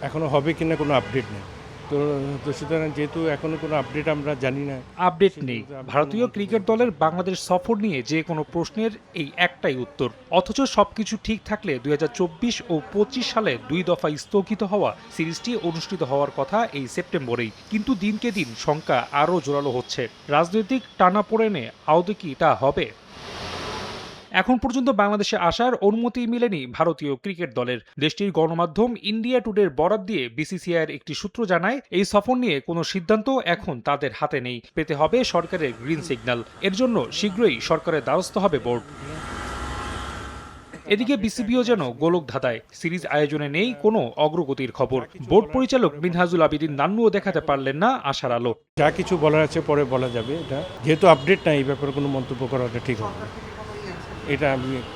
এখনো হবে কিনা কোনো আপডেট নেই। তো তো সুতরাং যেহেতু এখনো কোনো আপডেট আমরা জানি না, আপডেট নেই। সেক্ষেত্রে আমি কোনো ভারতীয় মন্তব্য ক্রিকেট করতে দলের পারবো না। বাংলাদেশ সফর নিয়ে যে কোনো প্রশ্নের এই একটাই উত্তর। অথচ সবকিছু ঠিক থাকলে ২০২৪ ও ২৫ সালে ২ দফা স্থগিত হওয়া সিরিজটি অনুষ্ঠিত হওয়ার কথা এই সেপ্টেম্বরেই। কিন্তু দিনকে দিন শঙ্কা আরও জোরালো হচ্ছে। রাজনৈতিক টানাপোড়েনে আদৌ কি তা হবে? এখন পর্যন্ত বাংলাদেশে আসার অনুমতি মিলেনি ভারতীয় ক্রিকেট দলের। দেশটির গণমাধ্যম ইন্ডিয়া টুডের বরাত দিয়ে বিসিসিআইয়ের একটি সূত্র জানায়, এই সফর নিয়ে কোনো সিদ্ধান্ত এখন তাদের হাতে নেই। পেতে হবে সরকারের গ্রিন সিগন্যাল। এর জন্য শীঘ্রই সরকারের দ্বারস্থ হবে বোর্ড। এদিকে বিসিবিও যেন গোলক ধাঁধায়। সিরিজ আয়োজনে নেই কোনো অগ্রগতির খবর। বোর্ড পরিচালক মিনহাজুল আবিদিন নান্নুও দেখাতে পারলেন না আশার আলো। যা কিছু বলার আছে পরে বলা যাবে। এটা যেহেতু আপডেট নাই, এই ব্যাপারে কোনো মন্তব্য করাটা ঠিক হবে না। এটা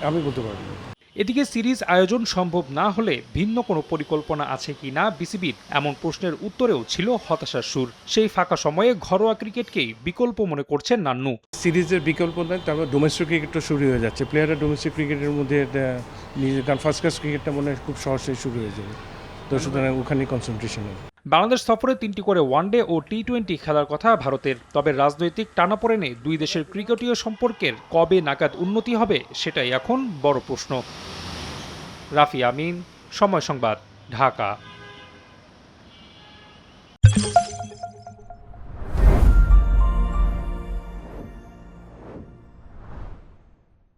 আমি বলতে পারবো না। এদিকে সিরিজ আয়োজন সম্ভব না হলে ভিন্ন কোনো পরিকল্পনা আছে কিনা বিসিবির, এমন প্রশ্নের উত্তরেও ছিল হতাশার সুর। সেই ফাঁকা সময়ে ঘরোয়া ক্রিকেটকেই বিকল্প মনে করছেন নান্নু। সিরিজের বিকল্প নেই, তারপর ডোমেস্টিক ক্রিকেটটা শুরু হয়ে যাচ্ছে। প্লেয়াররা ডোমেস্টিক ক্রিকেটের মধ্যে নিজের, কারণ ফার্স্ট ক্লাস ক্রিকেটটা মনে হয় খুব সহজেই শুরু হয়ে যাবে। তো সুতরাং ওখানেই কনসেন্ট্রেশন হবে। বাংলাদেশ সফরে ৩টি করে ওয়ানডে ও টি-20 খেলার কথা ভারতের। তবে রাজনৈতিক টানাপোড়েনে দুই দেশের ক্রিকেটীয় সম্পর্কের কবে নাগাদ উন্নতি হবে সেটাই এখন বড় প্রশ্ন। রাফি আমিন, সময় সংবাদ, ঢাকা।